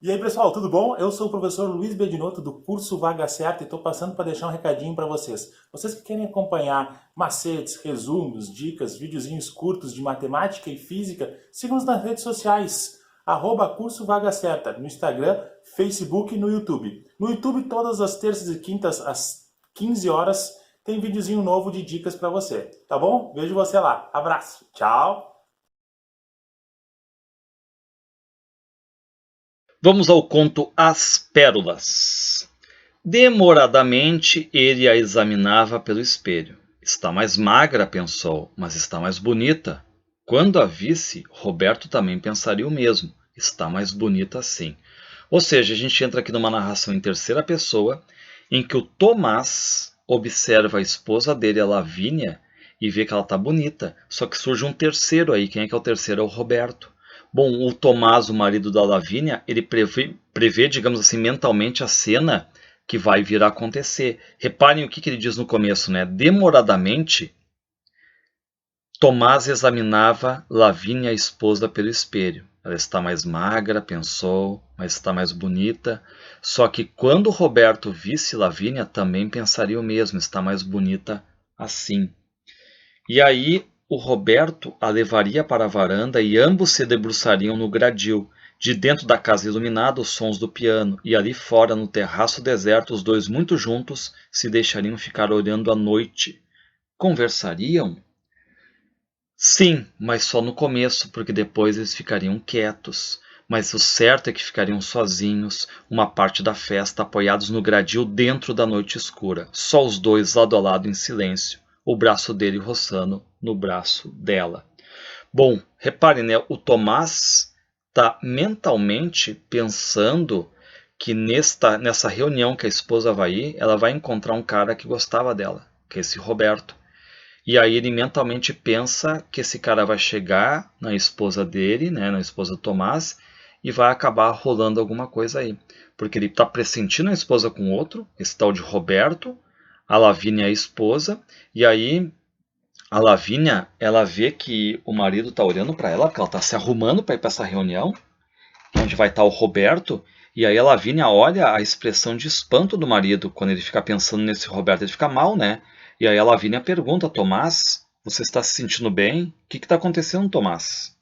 E aí, pessoal, tudo bom? Eu sou o professor Luiz Bedinotto do curso Vaga Certa e estou passando para deixar um recadinho para vocês. Vocês que querem acompanhar macetes, resumos, dicas, videozinhos curtos de matemática e física, sigam-nos nas redes sociais, @curso Vaga Certa, no Instagram, Facebook e no YouTube. No YouTube, todas as terças e quintas, às 15 horas, tem videozinho novo de dicas para você, tá bom? Vejo você lá. Abraço, tchau! Vamos ao conto As Pérolas. Demoradamente ele a examinava pelo espelho. Está mais magra, pensou, mas está mais bonita. Quando a visse, Roberto também pensaria o mesmo. Está mais bonita sim. Ou seja, a gente entra aqui numa narração em terceira pessoa, em que o Tomás observa a esposa dele, a Lavínia, e vê que ela está bonita. Só que surge um terceiro aí. Quem é que é o terceiro? É o Roberto. Bom, o Tomás, o marido da Lavínia, ele prevê, digamos assim, mentalmente a cena que vai vir a acontecer. Reparem o que ele diz no começo, né? Demoradamente, Tomás examinava Lavínia, a esposa, pelo espelho. Ela está mais magra, pensou, mas está mais bonita. Só que quando Roberto visse Lavínia, também pensaria o mesmo, está mais bonita assim. E aí o Roberto a levaria para a varanda e ambos se debruçariam no gradil. De dentro da casa iluminada, os sons do piano, e ali fora, no terraço deserto, os dois muito juntos se deixariam ficar olhando a noite. Conversariam? Sim, mas só no começo, porque depois eles ficariam quietos. Mas o certo é que ficariam sozinhos, uma parte da festa, apoiados no gradil dentro da noite escura, só os dois lado a lado em silêncio, o braço dele roçando no braço dela. Bom, reparem, né? O Tomás está mentalmente pensando que nessa reunião que a esposa vai ir, ela vai encontrar um cara que gostava dela, que é esse Roberto. E aí ele mentalmente pensa que esse cara vai chegar na esposa dele, né, na esposa do Tomás, e vai acabar rolando alguma coisa aí. Porque ele está pressentindo a esposa com outro, esse tal de Roberto, a Lavínia é a esposa, e aí a Lavínia, ela vê que o marido está olhando para ela, porque ela está se arrumando para ir para essa reunião, onde vai estar o Roberto, e aí a Lavínia olha a expressão de espanto do marido quando ele fica pensando nesse Roberto, ele fica mal, né? E aí a Lavínia pergunta, Tomás, você está se sentindo bem? O que está acontecendo, Tomás?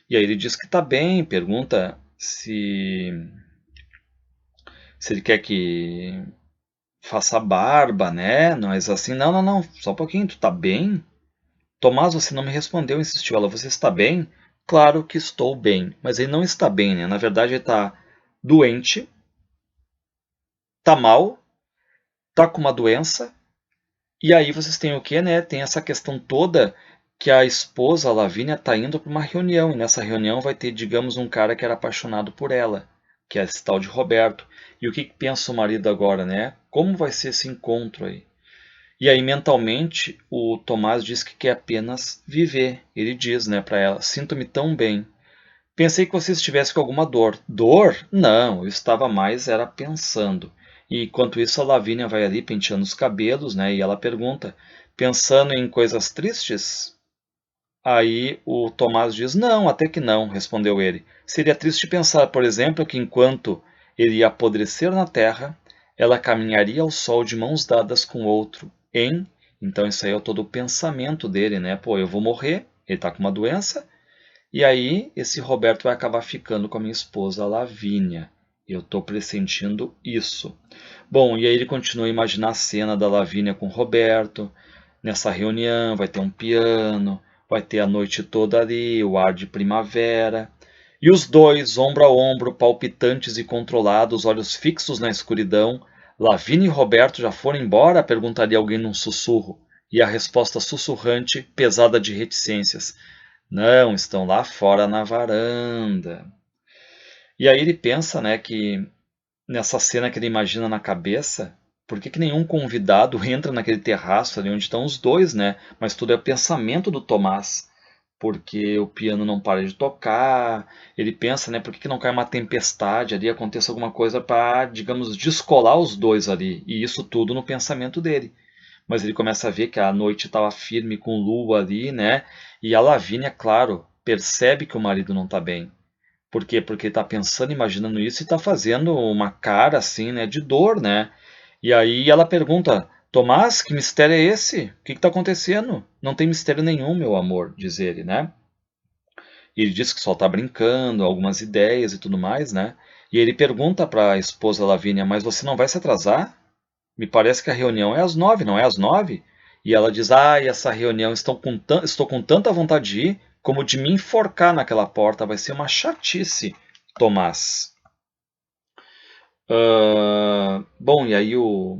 E aí ele diz que está bem, pergunta se ele quer que faça barba, né? Mas assim, não, só um pouquinho, tu tá bem? Tomás, você não me respondeu, insistiu ela. Você está bem? Claro que estou bem. Mas ele não está bem, né? Na verdade, ele está doente, está mal, está com uma doença. E aí vocês têm o quê, né? Tem essa questão toda que a esposa, a Lavínia, está indo para uma reunião. E nessa reunião vai ter, digamos, um cara que era apaixonado por ela, que é esse tal de Roberto. E o que pensa o marido agora, né? Como vai ser esse encontro aí? E aí, mentalmente, o Tomás diz que quer apenas viver. Ele diz, né, para ela: sinto-me tão bem. Pensei que você estivesse com alguma dor. Dor? Não, eu estava mais era pensando. E enquanto isso, a Lavínia vai ali penteando os cabelos, né, e ela pergunta: pensando em coisas tristes? Aí o Tomás diz: não, até que não, respondeu ele. Seria triste pensar, por exemplo, que enquanto ele ia apodrecer na terra, ela caminharia ao sol de mãos dadas com outro, hein? Então isso aí é todo o pensamento dele, né? Pô, eu vou morrer, ele tá com uma doença, e aí esse Roberto vai acabar ficando com a minha esposa Lavínia. Eu tô pressentindo isso. Bom, e aí ele continua a imaginar a cena da Lavínia com o Roberto. Nessa reunião vai ter um piano, vai ter a noite toda ali, o ar de primavera. E os dois, ombro a ombro, palpitantes e controlados, olhos fixos na escuridão. Lavínia e Roberto já foram embora? Perguntaria alguém num sussurro. E a resposta sussurrante, pesada de reticências: não, estão lá fora na varanda. E aí ele pensa, né, que nessa cena que ele imagina na cabeça, por que nenhum convidado entra naquele terraço ali onde estão os dois, né? Mas tudo é o pensamento do Tomás, porque o piano não para de tocar. Ele pensa, né, por que não cai uma tempestade ali, aconteça alguma coisa para, digamos, descolar os dois ali. E isso tudo no pensamento dele. Mas ele começa a ver que a noite estava firme com lua ali, né? E a Lavínia, claro, percebe que o marido não está bem. Por quê? Porque ele está pensando, imaginando isso e está fazendo uma cara assim, né, de dor, né? E aí ela pergunta, Tomás, que mistério é esse? O que está acontecendo? Não tem mistério nenhum, meu amor, diz ele, né? E ele diz que só está brincando, algumas ideias e tudo mais, né? E ele pergunta para a esposa Lavínia, mas você não vai se atrasar? Me parece que a reunião é às 9, não é às 9? E ela diz, e essa reunião estou com tanta vontade de ir, como de me enforcar naquela porta, vai ser uma chatice, Tomás. Bom, e aí o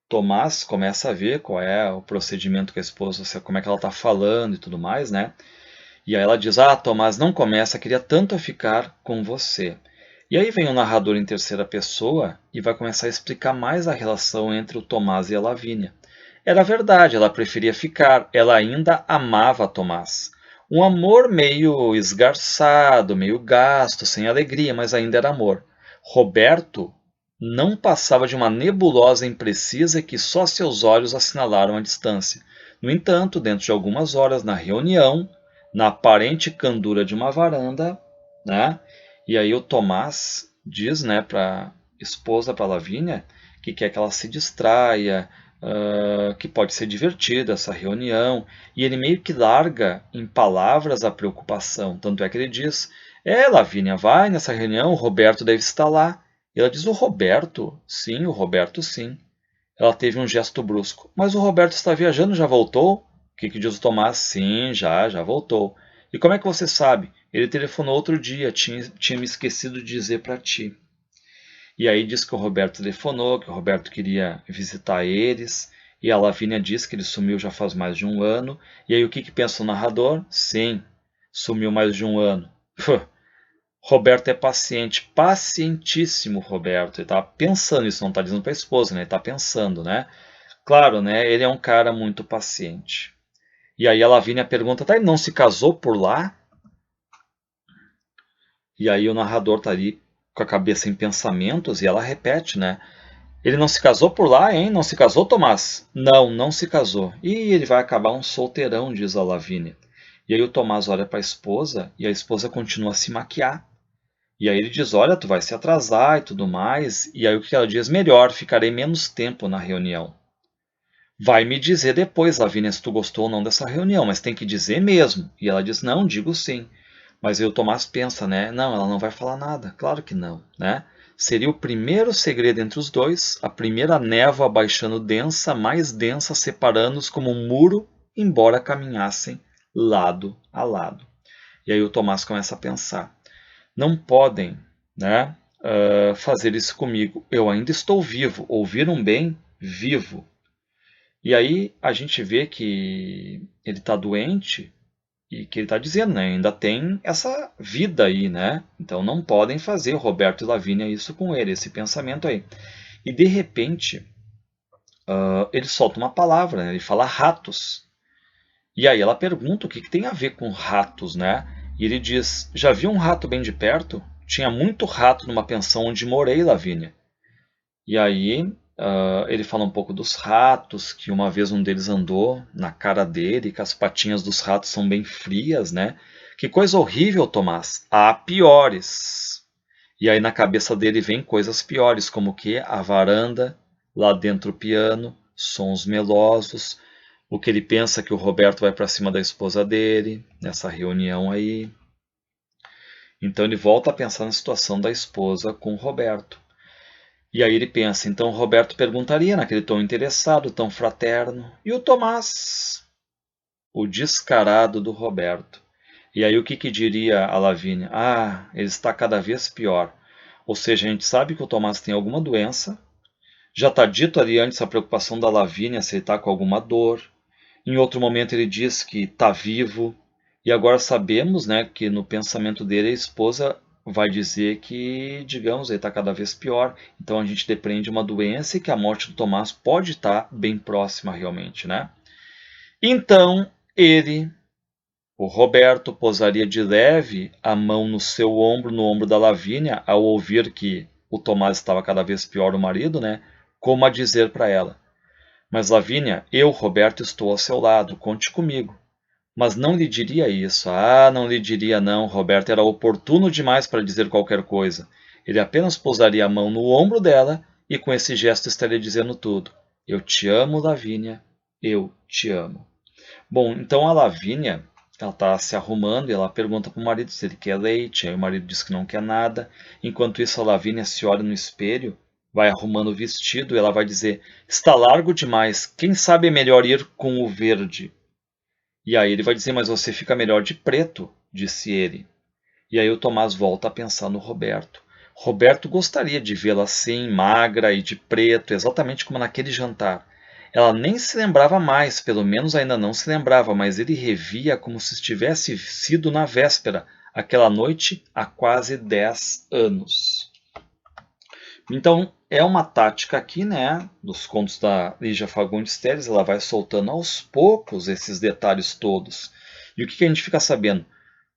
Tomás começa a ver qual é o procedimento que a esposa, como é que ela está falando e tudo mais, né? E aí ela diz, Tomás, não começa, queria tanto ficar com você. E aí vem o narrador em terceira pessoa e vai começar a explicar mais a relação entre o Tomás e a Lavínia. Era verdade, ela preferia ficar, ela ainda amava Tomás. Um amor meio esgarçado, meio gasto, sem alegria, mas ainda era amor. Roberto não passava de uma nebulosa imprecisa que só seus olhos assinalaram a distância. No entanto, dentro de algumas horas, na reunião, na aparente candura de uma varanda, né? E aí o Tomás diz, né, para esposa, para Lavínia, que quer que ela se distraia, que pode ser divertida essa reunião, e ele meio que larga em palavras a preocupação. Tanto é que ele diz, Lavínia, vai nessa reunião, o Roberto deve estar lá. E ela diz, o Roberto? Sim, o Roberto sim. Ela teve um gesto brusco. Mas o Roberto está viajando, já voltou? O que diz o Tomás? Sim, já voltou. E como é que você sabe? Ele telefonou outro dia, tinha me esquecido de dizer para ti. E aí diz que o Roberto telefonou, que o Roberto queria visitar eles. E a Lavínia diz que ele sumiu já faz mais de um ano. E aí o que pensa o narrador? Sim, sumiu mais de um ano. Roberto é paciente, pacientíssimo Roberto. Ele está pensando isso, não está dizendo para a esposa, né? Ele está pensando, né? Claro, né? Ele é um cara muito paciente. E aí a Lavínia pergunta, ele não se casou por lá? E aí o narrador está ali com a cabeça em pensamentos e ela repete, né? Ele não se casou por lá, hein? Não se casou, Tomás? Não, não se casou. E ele vai acabar um solteirão, diz a Lavínia. E aí o Tomás olha para a esposa e a esposa continua a se maquiar. E aí ele diz, olha, tu vai se atrasar e tudo mais. E aí o que ela diz? Melhor, ficarei menos tempo na reunião. Vai me dizer depois, Lavínia, se tu gostou ou não dessa reunião, mas tem que dizer mesmo. E ela diz, não, digo sim. Mas aí o Tomás pensa, né? Não, ela não vai falar nada. Claro que não, né? Seria o primeiro segredo entre os dois, a primeira névoa baixando densa, mais densa, separando-os como um muro, embora caminhassem lado a lado. E aí o Tomás começa a pensar, não podem, né, fazer isso comigo. Eu ainda estou vivo. Ouviram bem? Vivo. E aí a gente vê que ele está doente e que ele está dizendo, né, ainda tem essa vida aí, né? Então não podem fazer Roberto e Lavínia isso com ele, esse pensamento aí. E de repente ele solta uma palavra, né? Ele fala ratos. E aí ela pergunta o que tem a ver com ratos, né? E ele diz, já viu um rato bem de perto? Tinha muito rato numa pensão onde morei, Lavínia. E aí ele fala um pouco dos ratos, que uma vez um deles andou na cara dele, que as patinhas dos ratos são bem frias, né? Que coisa horrível, Tomás. Há piores. E aí na cabeça dele vem coisas piores, como o quê? A varanda, lá dentro o piano, sons melosos, o que ele pensa que o Roberto vai para cima da esposa dele, nessa reunião aí. Então ele volta a pensar na situação da esposa com o Roberto. E aí ele pensa, então o Roberto perguntaria naquele tom interessado, tão fraterno. E o Tomás? O descarado do Roberto. E aí o que diria a Lavínia? Ele está cada vez pior. Ou seja, a gente sabe que o Tomás tem alguma doença. Já está dito ali antes a preocupação da Lavínia se ele está com alguma dor. Em outro momento ele diz que está vivo. E agora sabemos, né, que no pensamento dele a esposa vai dizer que, digamos, ele está cada vez pior. Então a gente depreende uma doença e que a morte do Tomás pode estar bem próxima realmente, né? Então ele, o Roberto, pousaria de leve a mão no seu ombro, no ombro da Lavínia, ao ouvir que o Tomás estava cada vez pior, o marido, né? Como a dizer para ela, mas Lavínia, eu, Roberto, estou ao seu lado, conte comigo. mas não lhe diria isso. Ah, não lhe diria não, Roberto era oportuno demais para dizer qualquer coisa. Ele apenas pousaria a mão no ombro dela e com esse gesto estaria dizendo tudo. Eu te amo, Lavínia, eu te amo. Bom, então a Lavínia, ela está se arrumando e ela pergunta para o marido se ele quer leite, aí o marido diz que não quer nada. Enquanto isso, a Lavínia se olha no espelho, vai arrumando o vestido e ela vai dizer, está largo demais, quem sabe é melhor ir com o verde. E aí ele vai dizer, mas você fica melhor de preto, disse ele. E aí o Tomás volta a pensar no Roberto. Roberto gostaria de vê-la assim, magra e de preto, exatamente como naquele jantar. Ela nem se lembrava mais, pelo menos ainda não se lembrava, mas ele revia como se tivesse sido na véspera, aquela noite há quase 10 anos. Então, é uma tática aqui, né, dos contos da Lígia Fagundes Telles, ela vai soltando aos poucos esses detalhes todos. E o que a gente fica sabendo?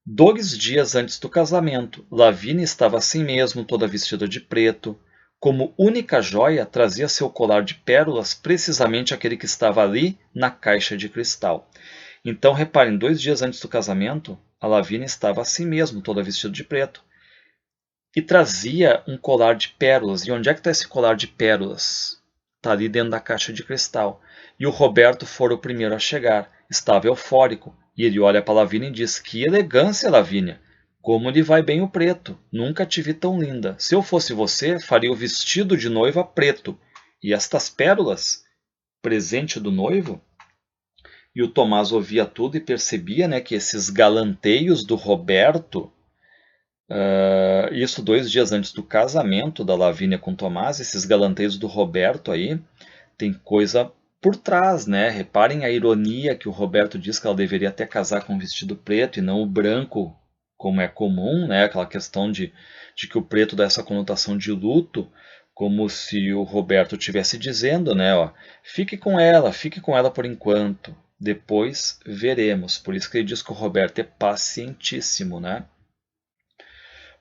2 dias antes do casamento, Lavínia estava assim mesmo, toda vestida de preto. Como única joia, trazia seu colar de pérolas, precisamente aquele que estava ali na caixa de cristal. Então, reparem, 2 dias antes do casamento, a Lavínia estava assim mesmo, toda vestida de preto. E trazia um colar de pérolas. E onde é que está esse colar de pérolas? Está ali dentro da caixa de cristal. E o Roberto fora o primeiro a chegar. Estava eufórico. E ele olha para Lavínia e diz, que elegância, Lavínia! Como lhe vai bem o preto. Nunca te vi tão linda. Se eu fosse você, faria o vestido de noiva preto. E estas pérolas? Presente do noivo? E o Tomás ouvia tudo e percebia, né, que esses galanteios do Roberto... isso 2 dias antes do casamento da Lavínia com Tomás, esses galanteios do Roberto aí, tem coisa por trás, né? Reparem a ironia que o Roberto diz que ela deveria até casar com um vestido preto e não o branco, como é comum, né? Aquela questão de que o preto dá essa conotação de luto, como se o Roberto estivesse dizendo, né? Ó, fique com ela por enquanto, depois veremos. Por isso que ele diz que o Roberto é pacientíssimo, né?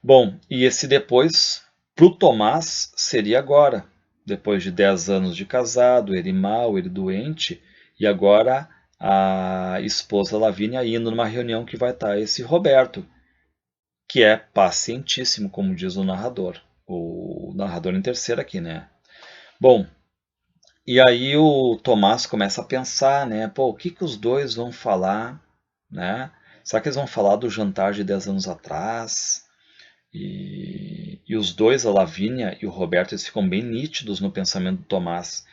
Bom, e esse depois, para o Tomás, seria agora. Depois de 10 anos de casado, ele mal, ele doente, e agora a esposa Lavínia indo numa reunião que vai estar esse Roberto, que é pacientíssimo, como diz o narrador em terceira aqui, né? Bom, e aí o Tomás começa a pensar, né? Pô, o que que os dois vão falar, né? Será que eles vão falar do jantar de 10 anos atrás? E os dois, a Lavínia e o Roberto, eles ficam bem nítidos no pensamento do Tomás.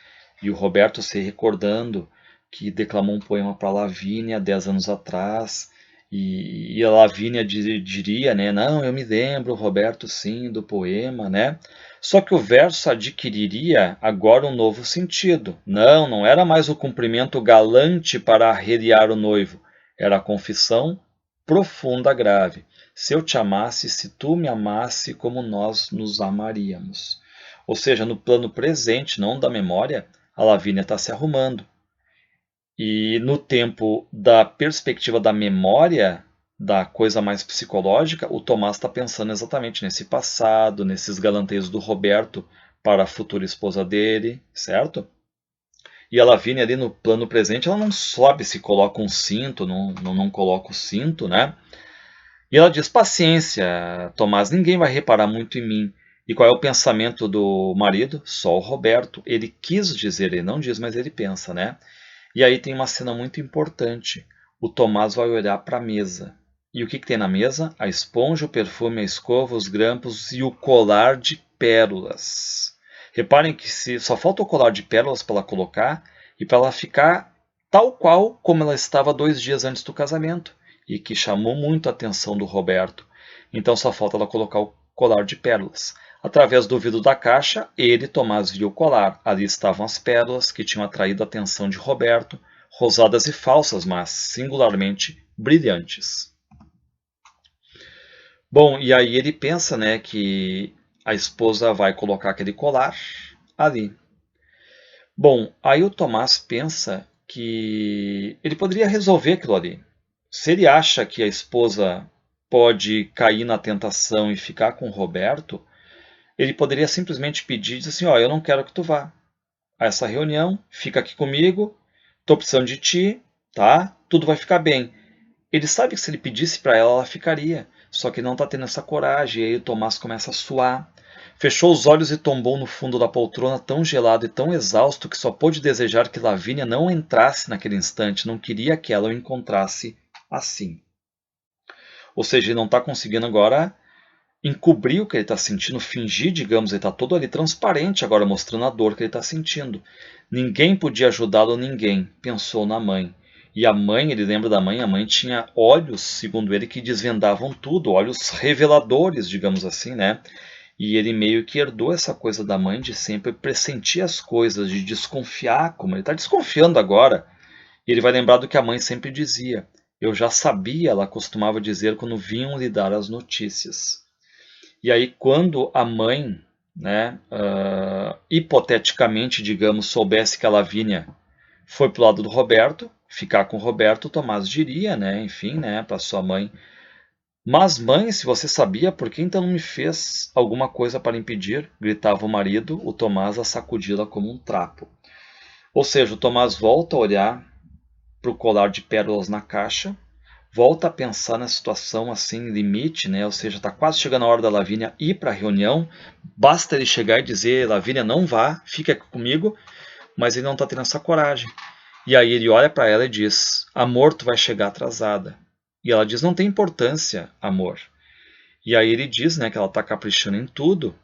E o Roberto se recordando que declamou um poema para a Lavínia 10 anos atrás. E a Lavínia diria, né? Não, eu me lembro, Roberto, sim, do poema, né? Só que o verso adquiriria agora um novo sentido. Não, não era mais o cumprimento galante para arreliar o noivo. Era a confissão profunda, grave. Se eu te amasse, se tu me amasse, como nós nos amaríamos. Ou seja, no plano presente, não da memória, a Lavínia está se arrumando. E no tempo da perspectiva da memória, da coisa mais psicológica, o Tomás está pensando exatamente nesse passado, nesses galanteios do Roberto para a futura esposa dele, certo? E a Lavínia ali no plano presente, ela não sabe se coloca um cinto, não coloca o cinto, né? E ela diz, paciência, Tomás, ninguém vai reparar muito em mim. E qual é o pensamento do marido? Só o Roberto. Ele quis dizer, ele não diz, mas ele pensa, né? E aí tem uma cena muito importante. O Tomás vai olhar para a mesa. E o que tem na mesa? A esponja, o perfume, a escova, os grampos e o colar de pérolas. Reparem que só falta o colar de pérolas para ela colocar e para ela ficar tal qual como ela estava 2 dias antes do casamento. E que chamou muito a atenção do Roberto. Então só falta ela colocar o colar de pérolas. Através do vidro da caixa, ele, Tomás, viu o colar. Ali estavam as pérolas que tinham atraído a atenção de Roberto, rosadas e falsas, mas singularmente brilhantes. Bom, e aí ele pensa, né, que a esposa vai colocar aquele colar ali. Bom, aí o Tomás pensa que ele poderia resolver aquilo ali. Se ele acha que a esposa pode cair na tentação e ficar com o Roberto, ele poderia simplesmente pedir, dizer assim, ó, eu não quero que tu vá a essa reunião, fica aqui comigo, estou precisando de ti, tá? Tudo vai ficar bem. ele sabe que se ele pedisse para ela, ela ficaria. Só que não está tendo essa coragem. E aí o Tomás começa a suar. Fechou os olhos e tombou no fundo da poltrona, tão gelado e tão exausto que só pôde desejar que Lavínia não entrasse naquele instante. Não queria que ela o encontrasse assim. Ou seja, ele não está conseguindo agora encobrir o que ele está sentindo, fingir, digamos, ele está todo ali transparente agora, mostrando a dor que ele está sentindo. Ninguém podia ajudá-lo, ninguém, pensou na mãe. E a mãe, ele lembra da mãe, a mãe tinha olhos, segundo ele, que desvendavam tudo, olhos reveladores, digamos assim, né? E ele meio que herdou essa coisa da mãe de sempre pressentir as coisas, de desconfiar, como ele está desconfiando agora. E ele vai lembrar do que a mãe sempre dizia. Eu já sabia, ela costumava dizer quando vinham lhe dar as notícias. E aí, quando a mãe, né, hipoteticamente, digamos, soubesse que a Lavínia foi para o lado do Roberto, ficar com o Roberto, o Tomás diria, né, enfim, né, para sua mãe: mas, mãe, se você sabia, por que então não me fez alguma coisa para impedir? Gritava o marido, o Tomás a sacudi-la como um trapo. Ou seja, o Tomás volta a olhar para o colar de pérolas na caixa, volta a pensar na situação assim, limite, né? Ou seja, está quase chegando a hora da Lavínia ir para a reunião, basta ele chegar e dizer: Lavínia, não vá, fica aqui comigo, mas ele não está tendo essa coragem. E aí ele olha para ela e diz: amor, tu vai chegar atrasada. E ela diz: não tem importância, amor. E aí ele diz, né, que ela está caprichando em tudo.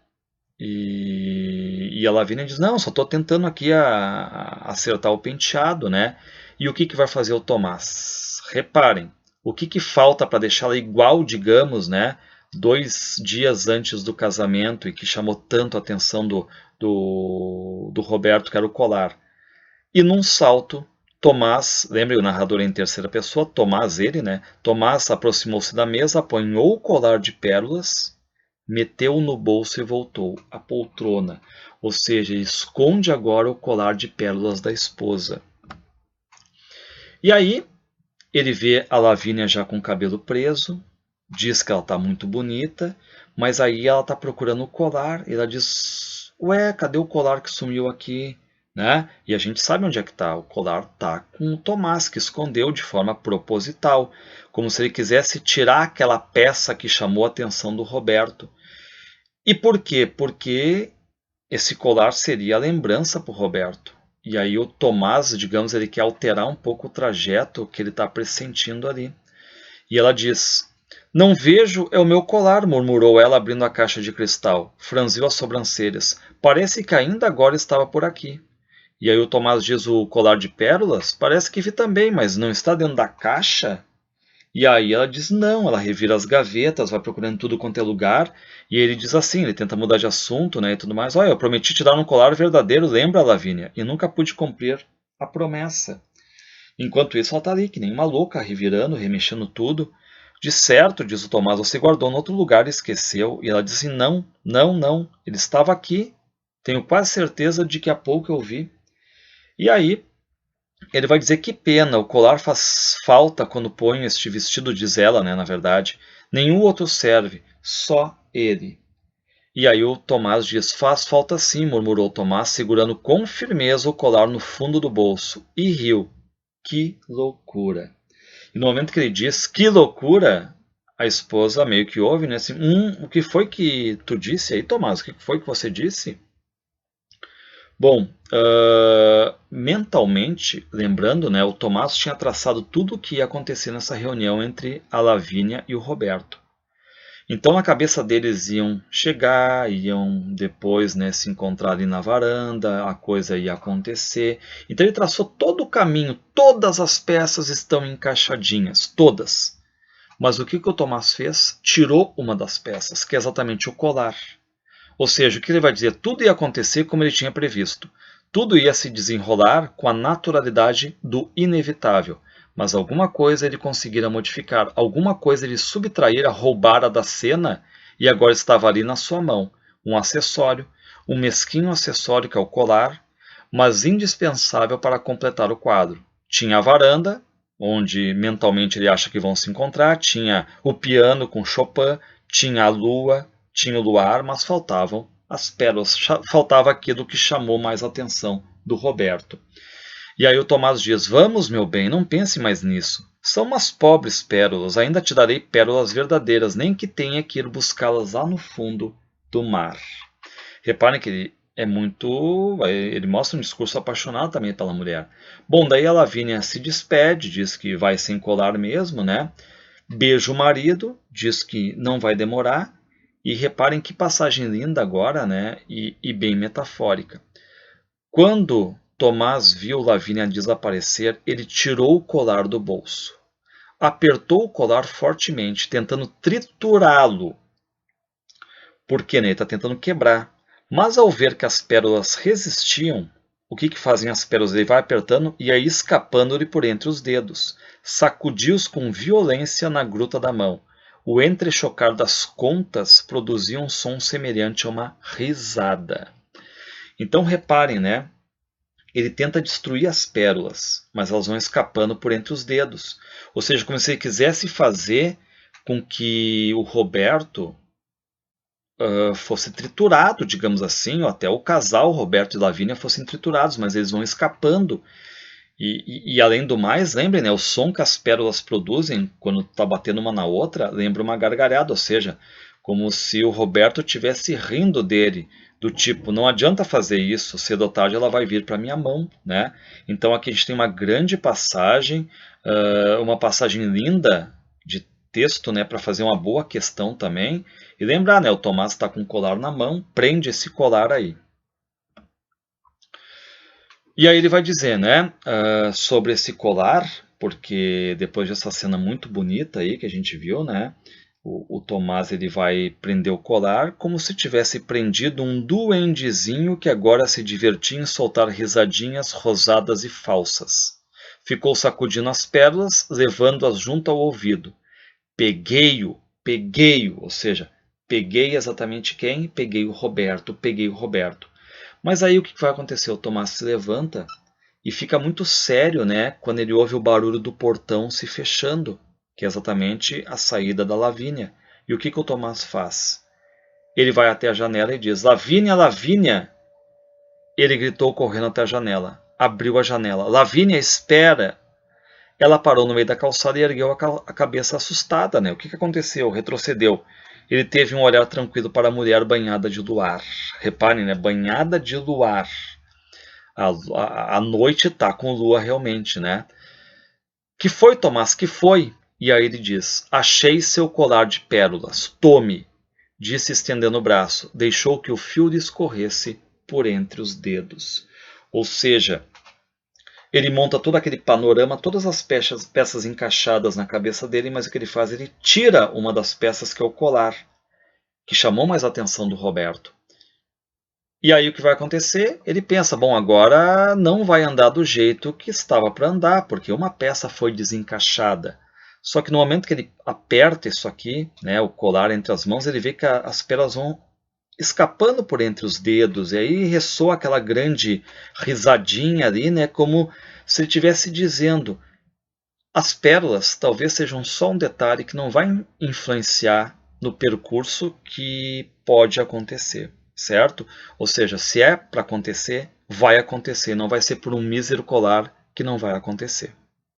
E a Lavínia diz: não, só estou tentando aqui acertar o penteado, né? E o que vai fazer o Tomás? Reparem, o que falta para deixá-la igual, digamos, né, 2 dias antes do casamento e que chamou tanto a atenção do Roberto, que era o colar. E num salto, Tomás, lembre o narrador em terceira pessoa, Tomás ele, né? Tomás aproximou-se da mesa, apanhou o colar de pérolas, meteu-o no bolso e voltou à poltrona. Ou seja, esconde agora o colar de pérolas da esposa. E aí, ele vê a Lavínia já com o cabelo preso, diz que ela está muito bonita, mas aí ela está procurando o colar, e ela diz: ué, cadê o colar que sumiu aqui? Né? E a gente sabe onde é que está. O colar está com o Tomás, que escondeu de forma proposital, como se ele quisesse tirar aquela peça que chamou a atenção do Roberto. E por quê? Porque esse colar seria a lembrança para o Roberto. E aí o Tomás, digamos, ele quer alterar um pouco o trajeto que ele está pressentindo ali. E ela diz: não vejo, é o meu colar, murmurou ela, abrindo a caixa de cristal. Franziu as sobrancelhas. Parece que ainda agora estava por aqui. E aí o Tomás diz: o colar de pérolas? Parece que vi também, mas não está dentro da caixa? E aí ela diz não, ela revira as gavetas, vai procurando tudo quanto é lugar, e ele diz assim, ele tenta mudar de assunto, né, e tudo mais: olha, eu prometi te dar um colar verdadeiro, lembra, Lavínia? E nunca pude cumprir a promessa. Enquanto isso, ela está ali, que nem uma louca, revirando, remexendo tudo. De certo, diz o Tomás, você guardou em outro lugar e esqueceu. E ela diz assim: não, não, não, ele estava aqui, tenho quase certeza de que há pouco eu vi. E aí ele vai dizer: que pena, o colar faz falta quando ponho este vestido, diz ela, né, na verdade. Nenhum outro serve, só ele. E aí o Tomás diz: faz falta sim, murmurou Tomás, segurando com firmeza o colar no fundo do bolso. E riu. Que loucura. E no momento que ele diz que loucura, a esposa meio que ouve, né, assim: o que foi que tu disse aí, Tomás? O que foi que você disse? Bom, mentalmente, lembrando, né, o Tomás tinha traçado tudo o que ia acontecer nessa reunião entre a Lavínia e o Roberto. Então, na cabeça deles iam chegar, iam depois, né, se encontrar ali na varanda, a coisa ia acontecer. Então, ele traçou todo o caminho, todas as peças estão encaixadinhas, todas. Mas o que o Tomás fez? Tirou uma das peças, que é exatamente o colar. Ou seja, o que ele vai dizer? Tudo ia acontecer como ele tinha previsto. Tudo ia se desenrolar com a naturalidade do inevitável. Mas alguma coisa ele conseguira modificar, alguma coisa ele subtraíra, roubara da cena e agora estava ali na sua mão. Um acessório, um mesquinho acessório que é o colar, mas indispensável para completar o quadro. Tinha a varanda, onde mentalmente ele acha que vão se encontrar, tinha o piano com Chopin, tinha a lua, tinha o luar, mas faltavam as pérolas, faltava aquilo que chamou mais a atenção do Roberto. E aí o Tomás diz: vamos, meu bem, não pense mais nisso. São umas pobres pérolas, ainda te darei pérolas verdadeiras, nem que tenha que ir buscá-las lá no fundo do mar. Reparem que ele mostra um discurso apaixonado também pela mulher. Bom, daí a Lavínia se despede, diz que vai se encolar mesmo, né? Beija o marido, diz que não vai demorar. E reparem que passagem linda agora, né? E bem metafórica. Quando Tomás viu Lavínia desaparecer, ele tirou o colar do bolso. Apertou o colar fortemente, tentando triturá-lo. Porque né, ele está tentando quebrar. Mas ao ver que as pérolas resistiam, o que fazem as pérolas? Ele vai apertando e aí escapando-lhe por entre os dedos. Sacudiu-os com violência na gruta da mão. O entrechocar das contas produzia um som semelhante a uma risada. Então reparem, né? Ele tenta destruir as pérolas, mas elas vão escapando por entre os dedos. Ou seja, como se ele quisesse fazer com que o Roberto fosse triturado, digamos assim, ou até o casal Roberto e Lavínia fossem triturados, mas eles vão escapando. E além do mais, lembrem, né, o som que as pérolas produzem quando está batendo uma na outra lembra uma gargalhada, ou seja, como se o Roberto estivesse rindo dele, do tipo, não adianta fazer isso, cedo ou tarde ela vai vir para minha mão, né? Então aqui a gente tem uma grande passagem, uma passagem linda de texto, né, para fazer uma boa questão também. E lembrar, né, o Tomás está com um colar na mão, prende esse colar aí. E aí ele vai dizer, né, sobre esse colar, porque depois dessa cena muito bonita aí que a gente viu, né, o Tomás ele vai prender o colar como se tivesse prendido um duendezinho que agora se divertia em soltar risadinhas rosadas e falsas. Ficou sacudindo as pérolas, levando-as junto ao ouvido. Peguei-o, ou seja, peguei exatamente quem? Peguei o Roberto. Mas aí o que vai acontecer? O Tomás se levanta e fica muito sério, né, quando ele ouve o barulho do portão se fechando, que é exatamente a saída da Lavínia. E o que o Tomás faz? Ele vai até a janela e diz, Lavínia, Lavínia! Ele gritou correndo até a janela. Abriu a janela. Lavínia, espera! Ela parou no meio da calçada e ergueu a cabeça assustada, né? O que aconteceu? Retrocedeu. Ele teve um olhar tranquilo para a mulher banhada de luar. Reparem, né? Banhada de luar. A noite está com lua realmente, né? Que foi, Tomás? Que foi? E aí ele diz, achei seu colar de pérolas. Tome, disse estendendo o braço. Deixou que o fio lhe escorresse por entre os dedos. Ou seja, ele monta todo aquele panorama, todas as peças encaixadas na cabeça dele, mas o que ele faz? Ele tira uma das peças que é o colar, que chamou mais a atenção do Roberto. E aí o que vai acontecer? Ele pensa, bom, agora não vai andar do jeito que estava para andar, porque uma peça foi desencaixada. Só que no momento que ele aperta isso aqui, né, o colar entre as mãos, ele vê que as pérolas vão escapando por entre os dedos, e aí ressoa aquela grande risadinha ali, né, como se ele estivesse dizendo, as pérolas talvez sejam só um detalhe que não vai influenciar no percurso que pode acontecer, certo? Ou seja, se é para acontecer, vai acontecer, não vai ser por um mísero colar que não vai acontecer.